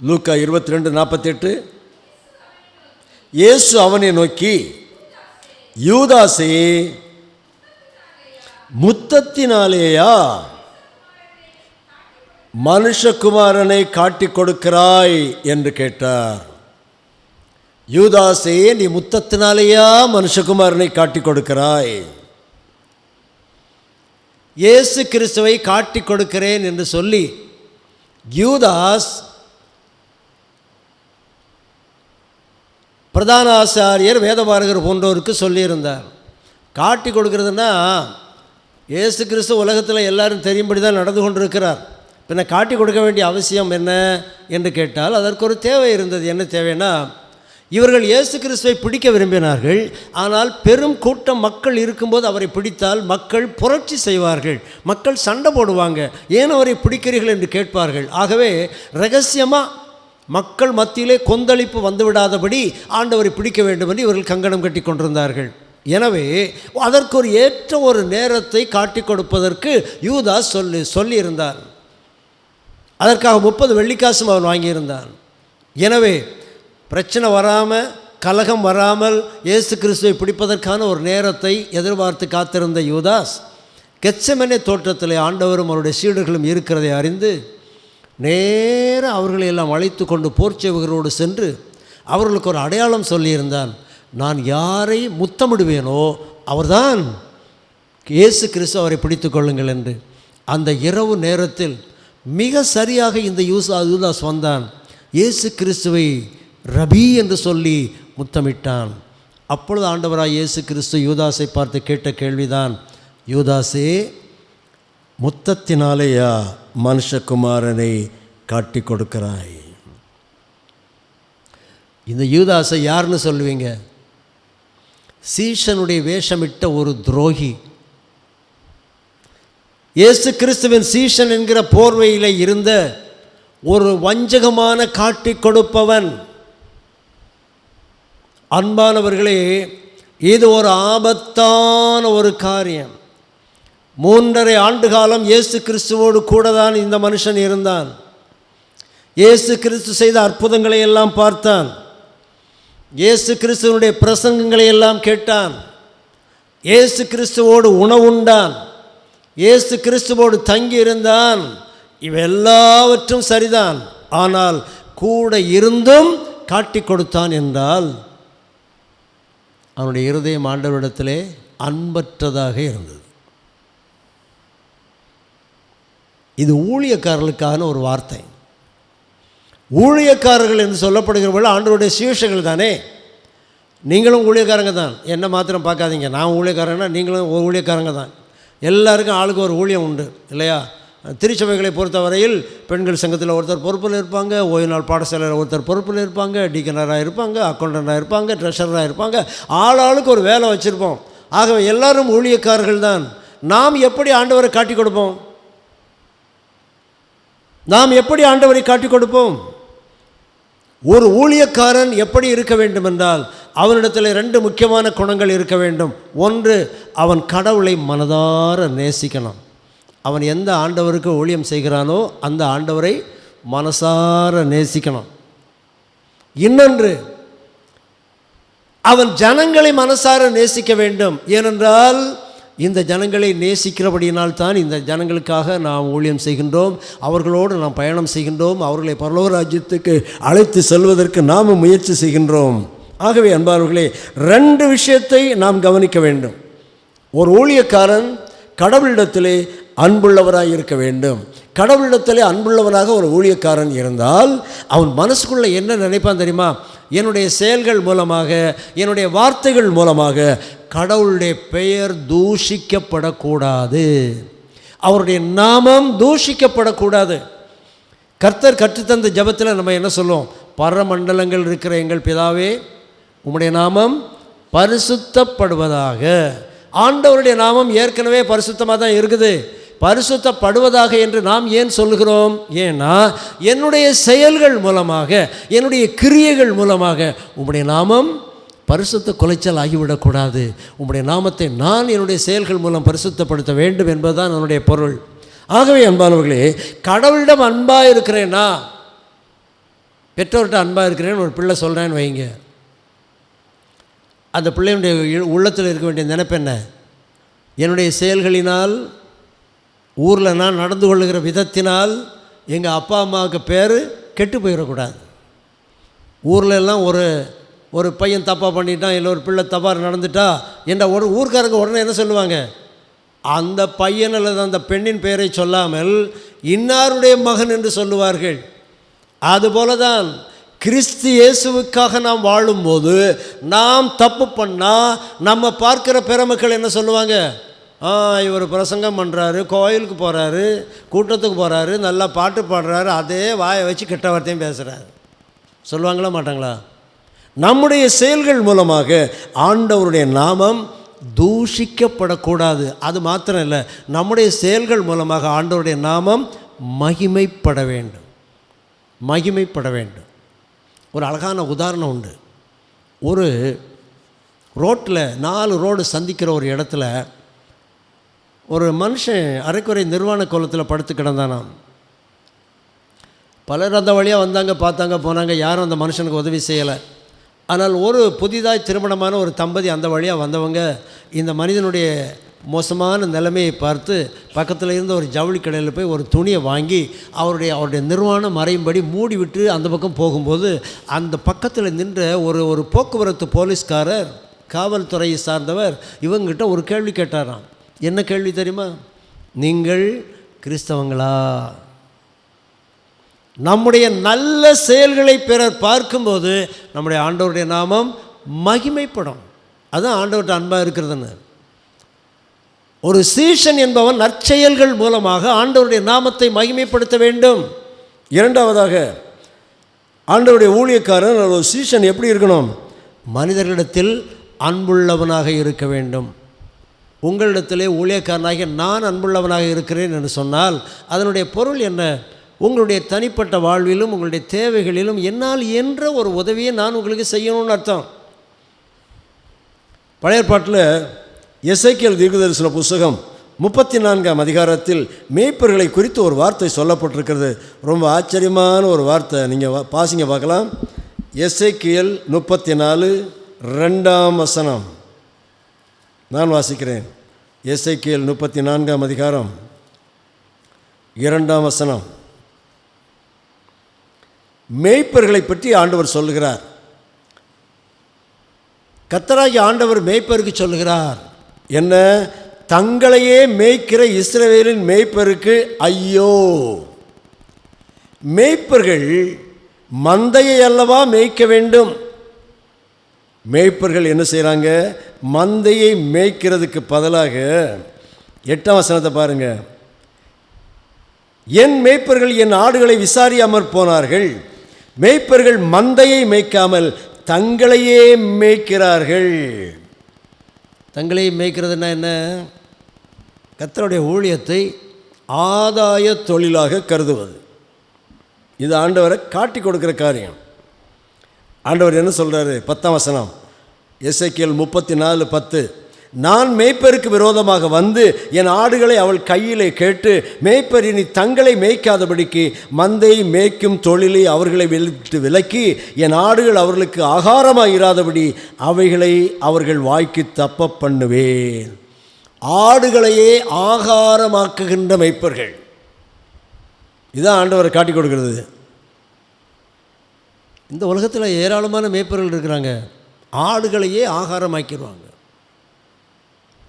லூக்கா 22:48. இயேசு அவனை நோக்கி, யூதாசே, முத்தத்தினாலேயா மனுஷகுமாரனை காட்டிக் கொடுக்கிறாய் என்று கேட்டார். யூதாசே, நீ முத்தத்தினாலேயா மனுஷகுமாரனை காட்டிக் கொடுக்கிறாய்? இயேசு கிறிஸ்துவை காட்டிக் கொடுக்கிறேன் என்று சொல்லி யூதாஸ் பிரதான ஆசாரியர், வேதபாரகர் போன்றோருக்கு சொல்லியிருந்தார். காட்டி கொடுக்கறதுன்னா, இயேசு கிறிஸ்து உலகத்தில் எல்லாரும் தெரியும்படி தான் நடந்து கொண்டிருக்கிறார். பின்ன காட்டி கொடுக்க வேண்டிய அவசியம் என்ன என்று கேட்டால், அதற்கு ஒரு தேவை இருந்தது. என்ன தேவைன்னா, இவர்கள் இயேசு கிறிஸ்துவை பிடிக்க விரும்பினார்கள். ஆனால் பெரும் கூட்டம் மக்கள் இருக்கும்போது அவரை பிடித்தால் மக்கள் புரட்சி செய்வார்கள், மக்கள் சண்டை போடுவாங்க, ஏன் அவரை பிடிக்கிறீர்கள் என்று கேட்பார்கள். ஆகவே இரகசியமாக மக்கள் மத்தியிலே கொந்தளிப்பு வந்துவிடாதபடி ஆண்டவரை பிடிக்க வேண்டும் என்று இவர்கள் கங்கணம் கட்டி கொண்டிருந்தார்கள். எனவே அதற்கு ஒரு ஏற்ற ஒரு நேரத்தை காட்டி கொடுப்பதற்கு யூதாஸ் சொல்லியிருந்தார். அதற்காக 30 வெள்ளிக்காசும் அவன் வாங்கியிருந்தான். எனவே பிரச்சனை வராமல், கலகம் வராமல் இயேசு கிறிஸ்துவை பிடிப்பதற்கான ஒரு நேரத்தை எதிர்பார்த்து காத்திருந்த யூதாஸ், கெத்செமனே தோட்டத்திலே ஆண்டவரும் அவருடைய சீடர்களும் இருக்கிறதை அறிந்து நேர அவர்களை எல்லாம் அழைத்து கொண்டு போர்ச்சேவகரோடு சென்று அவர்களுக்கு ஒரு அடையாளம் சொல்லியிருந்தான். நான் யாரை முத்தமிடுவேனோ அவர்தான் இயேசு கிறிஸ்து, அவரை பிடித்து கொள்ளுங்கள் என்று. அந்த இரவு நேரத்தில் மிக சரியாக இந்த யூதாஸ் வந்தான். இயேசு கிறிஸ்துவை ரபி என்று சொல்லி முத்தமிட்டான். அப்பொழுது ஆண்டவராய் இயேசு கிறிஸ்து யூதாஸை பார்த்து கேட்ட கேள்விதான், யூதாஸே, முத்தத்தினாலேயா மனுஷகுமாரனை காட்டி கொடுக்கிறாய்? இந்த யூதாஸை யாருன்னு சொல்லுவீங்க? சீஷனுடைய வேஷமிட்ட ஒரு துரோகி. இயேசு கிறிஸ்துவின் சீஷன் என்கிற போர்வையில் இருந்த ஒரு வஞ்சகமான காட்டி கொடுப்பவன். அன்பானவர்களே, இது ஒரு ஆபத்தான ஒரு காரியம். 3.5 ஆண்டு காலம் இயேசு கிறிஸ்துவோடு கூட தான் இந்த மனுஷன் இருந்தான். இயேசு கிறிஸ்து செய்த அற்புதங்களை எல்லாம் பார்த்தான். இயேசு கிறிஸ்துவனுடைய பிரசங்கங்களை எல்லாம் கேட்டான். இயேசு கிறிஸ்துவோடு உணவுண்டான். இயேசு கிறிஸ்துவோடு தங்கி இருந்தான். இவெல்லாவற்றும் சரிதான். ஆனால் கூட இருந்தும் காட்டி கொடுத்தான் என்றால் அவனுடைய இருதயம் ஆண்டவரிடத்திலே அன்பற்றதாக இருந்தது. இது ஊழியக்காரர்களுக்கான ஒரு வார்த்தை. ஊழியக்காரர்கள் என்று சொல்லப்படுகிறவர்கள் ஆண்டவருடைய சீஷர்கள் தானே. நீங்களும் ஊழியக்காரங்க தான், என்ன மாத்திரம் பார்க்காதீங்க. நான் ஊழியக்காரங்கன்னா நீங்களும் ஊழியக்காரங்க தான். எல்லாருக்கும் ஆளுக்கு ஒரு ஊழியம் உண்டு இல்லையா? திருச்சபைகளை பொறுத்தவரையில் பெண்கள் சங்கத்தில் ஒருத்தர் பொறுப்பில் இருப்பாங்க, ஓய்வு நாள் பாடசாலையில் ஒருத்தர் பொறுப்பில் இருப்பாங்க, டீக்கனராக இருப்பாங்க, அக்கௌண்டண்டாக இருப்பாங்க, ட்ரெஷராக இருப்பாங்க. ஆளாளுக்கு ஒரு வேலை வச்சுருப்போம். ஆகவே எல்லாரும் ஊழியக்காரர்கள் தான். நாம் எப்படி ஆண்டவரை காட்டி கொடுப்போம்? நாம் எப்படி ஆண்டவரை காட்டி கொடுப்போம்? ஒரு ஊழியக்காரன் எப்படி இருக்க வேண்டும் என்றால், அவனிடத்தில் 2 முக்கியமான குணங்கள் இருக்க வேண்டும். ஒன்று, அவன் கடவுளை மனதார நேசிக்கணும். அவன் எந்த ஆண்டவருக்கு ஊழியம் செய்கிறானோ அந்த ஆண்டவரை மனசார நேசிக்கணும். இன்னொன்று, அவன் ஜனங்களை மனசார நேசிக்க வேண்டும். ஏனென்றால் இந்த ஜனங்களை நேசிக்கிறபடியினால் தான் இந்த ஜனங்களுக்காக நாம் ஊழியம் செய்கின்றோம், அவர்களோடு நாம் பயணம் செய்கின்றோம், அவர்களை பரலோக ராஜ்யத்துக்கு அழைத்து செல்வதற்கு நாம் முயற்சி செய்கின்றோம். ஆகவே அன்பானவர்களே, 2 விஷயத்தை நாம் கவனிக்க வேண்டும். ஒரு ஊழியக்காரன் கடவுளிடத்திலே அன்புள்ளவராக இருக்க வேண்டும். கடவுளிடத்திலே அன்புள்ளவனாக ஒரு ஊழியக்காரன் இருந்தால் அவன் மனசுக்குள்ளே என்ன நினைப்பான் தெரியுமா? என்னுடைய செயல்கள் மூலமாக, என்னுடைய வார்த்தைகள் மூலமாக கடவுளுடைய பெயர் தூஷிக்கப்படக்கூடாது, அவருடைய நாமம் தூஷிக்கப்படக்கூடாது. கர்த்தர் கற்றுத்தந்த ஜபத்தில் நம்ம என்ன சொல்லுவோம்? பரமண்டலங்கள் இருக்கிற எங்கள் பிதாவே, உம்முடைய நாமம் பரிசுத்தப்படுவதாக. ஆண்டவருடைய நாமம் ஏற்கனவே பரிசுத்தமாக தான் இருக்குது. பரிசுத்தப்படுவதாக என்று நாம் ஏன் சொல்லுகிறோம்? ஏன்னா என்னுடைய செயல்கள் மூலமாக, என்னுடைய கிரியைகள் மூலமாக உம்முடைய நாமம் பரிசுத்த குலைச்சல் ஆகிவிடக்கூடாது. உம்முடைய நாமத்தை நான் என்னுடைய செயல்கள் மூலம் பரிசுத்தப்படுத்த வேண்டும் என்பதுதான் என்னுடைய பொருள். ஆகவே அன்பானவர்களே, கடவுளிடம் அன்பாக இருக்கிறேன்னா பெற்றோர்கிட்ட அன்பாக இருக்கிறேன்னு ஒரு பிள்ளை சொல்கிறேன்னு வைங்க, அந்த பிள்ளையுடைய உள்ளத்தில் இருக்க வேண்டிய நினைப்பு என்ன? என்னுடைய செயல்களினால், ஊரில் நான் நடந்து கொள்ளுகிற விதத்தினால் எங்கள் அப்பா அம்மாவுக்கு பேர் கெட்டு போயிடக்கூடாது. ஊரில் எல்லாம் ஒரு பையன் தப்பாக பண்ணிட்டான், இல்லை ஒரு பிள்ளை தப்பாக நடந்துட்டா என்ற ஒரு ஊர்க்காரங்க உடனே என்ன சொல்லுவாங்க? அந்த பையன் அல்லது அந்த பெண்ணின் பெயரை சொல்லாமல் இன்னாருடைய மகன் என்று சொல்லுவார்கள். அதுபோல தான் கிறிஸ்து இயேசுவுக்காக நாம் வாழும்போது நாம் தப்பு பண்ணால் நம்ம பார்க்குற பெருமக்கள் என்ன சொல்லுவாங்க? இவர் பிரசங்கம் பண்ணுறாரு, கோயிலுக்கு போகிறாரு, கூட்டத்துக்கு போகிறாரு, நல்லா பாட்டு பாடுறாரு, அதே வாயை வச்சு கெட்ட வார்த்தையும் பேசுகிறாரு. சொல்லுவாங்களா மாட்டாங்களா? நம்முடைய செயல்கள் மூலமாக ஆண்டவருடைய நாமம் தூஷிக்கப்படக்கூடாது. அது மாத்திரம் இல்லை, நம்முடைய செயல்கள் மூலமாக ஆண்டவருடைய நாமம் மகிமைப்பட வேண்டும், மகிமைப்பட வேண்டும். ஒரு அழகான உதாரணம் உண்டு. ஒரு ரோட்டில் 4 ரோடு சந்திக்கிற ஒரு இடத்துல ஒரு மனுஷன் அரைக்குறை நிர்வாண கோலத்தில் படுத்து கிடந்தானாம். பலர் அந்த வழியாக வந்தாங்க, பார்த்தாங்க, போனாங்க. யாரும் அந்த மனுஷனுக்கு உதவி செய்யலை. ஆனால் ஒரு புதிதாய் திருமணமான ஒரு தம்பதி அந்த வழியாக வந்தவங்க இந்த மனிதனுடைய மோசமான நிலைமையை பார்த்து பக்கத்தில் இருந்த ஒரு ஜவுளி கடையில் போய் ஒரு துணியை வாங்கி அவருடைய நிர்வாணம் மறையும்படி மூடிவிட்டு அந்த பக்கம் போகும்போது அந்த பக்கத்தில் நின்ற ஒரு போக்குவரத்து போலீஸ்காரர், காவல்துறையை சார்ந்தவர், இவங்ககிட்ட ஒரு கேள்வி கேட்டாராம். என்ன கேள்வி தெரியுமா? நீங்கள் கிறிஸ்தவங்களா? நம்முடைய நல்ல செயல்களை பிறர் பார்க்கும்போது நம்முடைய ஆண்டவருடைய நாமம் மகிமைப்படும். அதுதான் ஆண்டவர்கிட்ட அன்பாக இருக்கிறதுன்னு. ஒரு சீஷன் என்பவன் நற்செயல்கள் மூலமாக ஆண்டவருடைய நாமத்தை மகிமைப்படுத்த வேண்டும். இரண்டாவதாக, ஆண்டவருடைய ஊழியக்காரன் ஒரு சீஷன் எப்படி இருக்கணும்? மனிதர்களிடத்தில் அன்புள்ளவனாக இருக்க வேண்டும். உங்களிடத்திலே ஊழியக்காரனாகிய நான் அன்புள்ளவனாக இருக்கிறேன் என்று சொன்னால் அதனுடைய பொருள் என்ன? உங்களுடைய தனிப்பட்ட வாழ்விலும் உங்களுடைய தேவைகளிலும் என்னால் என்ற ஒரு உதவியை நான் உங்களுக்கு செய்யணும்னு அர்த்தம். பழைய ஏற்பாட்டில் எசேக்கியேல் தீர்க்கதரிசன புஸ்தகம் 34ஆம் அதிகாரத்தில் மேய்ப்பர்களை குறித்து ஒரு வார்த்தை சொல்லப்பட்டிருக்கிறது. ரொம்ப ஆச்சரியமான ஒரு வார்த்தை. நீங்கள் பாசிங்க பார்க்கலாம். எசேக்கியேல் 34 2ஆம் வசனம் நான் வாசிக்கிறேன். எசேக்கியேல் 34ஆம் அதிகாரம் 2ஆம் வசனம். மேய்ப்பர்களை பற்றி ஆண்டவர் சொல்லுகிறார். கர்த்தராகிய ஆண்டவர் மேய்ப்பருக்கு சொல்லுகிறார் என்ன? தங்களையே மேய்க்கிற இஸ்ரவேலின் மேய்ப்பருக்கு ஐயோ! மேய்ப்பர்கள் மந்தையை அல்லவா மேய்க்க வேண்டும். மேய்ப்பர்கள் என்ன செய்கிறாங்க? மந்தையை மேய்க்கிறதுக்கு பதிலாக 8ஆம் வசனத்தை பாருங்க. என் மேய்ப்பர்கள் என் ஆடுகளை விசாரியாமற் போனார்கள். மேய்ப்பர்கள் மந்தையை மேய்க்காமல் தங்களையே மேய்க்கிறார்கள். தங்களையே மேய்க்கிறதுனா என்ன? கர்த்தருடைய ஊழியத்தை ஆதாய தொழிலாக கருதுவது. இது ஆண்டவரை காட்டி கொடுக்குற காரியம். ஆண்டவர் என்ன சொல்கிறாரு? 10ஆம் வசனம், எசேக்கியேல் 34:10. நான் மேய்ப்பருக்கு விரோதமாக வந்து என் ஆடுகளை அவள் கையிலே கேட்டு மேய்ப்பர் இனி தங்களை மேய்க்காதபடிக்கு மந்தை மேய்க்கும் தொழிலை அவர்களை விலக்கி என் ஆடுகள் அவர்களுக்கு ஆகாரமாக இராதபடி அவைகளை அவர்கள் வாய்க்கு தப்ப பண்ணுவேன். ஆடுகளையே ஆகாரமாக்குகின்ற மேய்ப்பர்கள். இதுதான் ஆண்டவரை காட்டி கொடுக்கிறது. இந்த உலகத்தில் ஏராளமான மேய்ப்பர்கள் இருக்கிறாங்க. ஆடுகளையே ஆகாரமாக்கிடுவாங்க.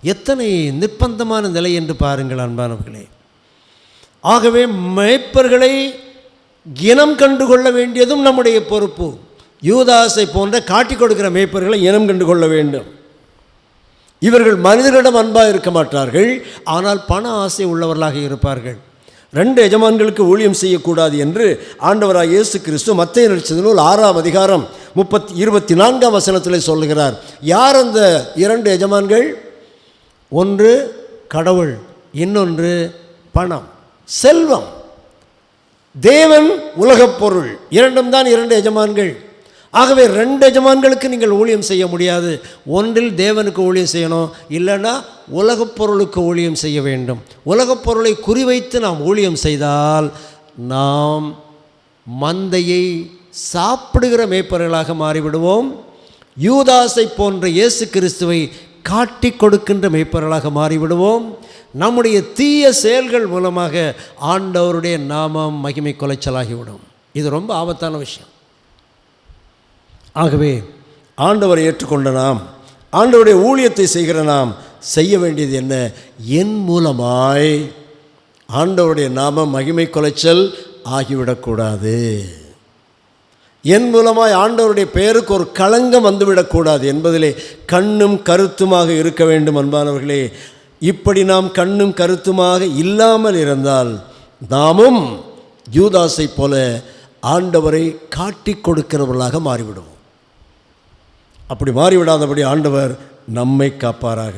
எத்தனை நிர்பந்தமான நிலை என்று பாருங்கள் அன்பானவர்களே. ஆகவே மேய்ப்பர்களை இனம் கண்டு கொள்ள வேண்டியதும் நம்முடைய பொறுப்பு. யூதாசை போன்ற காட்டி கொடுக்கிற மேய்ப்பர்களை இனம் கண்டு கொள்ள வேண்டும். இவர்கள் மனிதர்களிடம் அன்பாக இருக்க மாட்டார்கள், ஆனால் பண ஆசை உள்ளவர்களாக இருப்பார்கள். 2 எஜமான்களுக்கு ஊழியம் செய்யக்கூடாது என்று ஆண்டவராக இயேசு கிறிஸ்து மத்தேயு நற்செய்தி நூல் 6ஆம் அதிகாரம் 24ஆம் வசனத்தில் சொல்லுகிறார். யார் அந்த 2 எஜமான்கள்? ஒன்று கடவுள், இன்னொன்று பணம், செல்வம். தேவன், உலகப் பொருள், இரண்டும் தான் 2 எஜமான்கள். ஆகவே 2 எஜமான்களுக்கு நீங்கள் ஊழியம் செய்ய முடியாது. ஒன்றில் தேவனுக்கு ஊழியம் செய்யணும், இல்லைன்னா உலகப் பொருளுக்கு ஊழியம் செய்ய வேண்டும். உலகப் பொருளை குறிவைத்து நாம் ஊழியம் செய்தால் நாம் மந்தையை சாப்பிடுகிற மேய்ப்பர்களாக மாறிவிடுவோம். யூதாசை போன்ற இயேசு கிறிஸ்துவை காட்டி கொடுக்கின்ற மேய்ப்பர்களாக மாறிவிடுவோம். நம்முடைய தீய செயல்கள் மூலமாக ஆண்டவருடைய நாமம் மகிமை குலைச்சலாகிவிடும். இது ரொம்ப ஆபத்தான விஷயம். ஆகவே ஆண்டவரை ஏற்றுக்கொண்ட நாம், ஆண்டவருடைய ஊழியத்தை செய்கிற நாம் செய்ய வேண்டியது என்ன? என் மூலமாய் ஆண்டவருடைய நாமம் மகிமை குலைச்சல் ஆகிவிடக்கூடாது. என் மூலமாய் ஆண்டவருடைய பெயருக்கு ஒரு களங்கம் வந்துவிடக்கூடாது என்பதிலே கண்ணும் கருத்துமாக இருக்க வேண்டும். அன்பானவர்களே, இப்படி நாம் கண்ணும் கருத்துமாக இல்லாமல் இருந்தால் நாமும் யூதாசை போல ஆண்டவரை காட்டி கொடுக்கிறவர்களாக மாறிவிடுவோம். அப்படி மாறிவிடாதபடி ஆண்டவர் நம்மை காப்பாராக.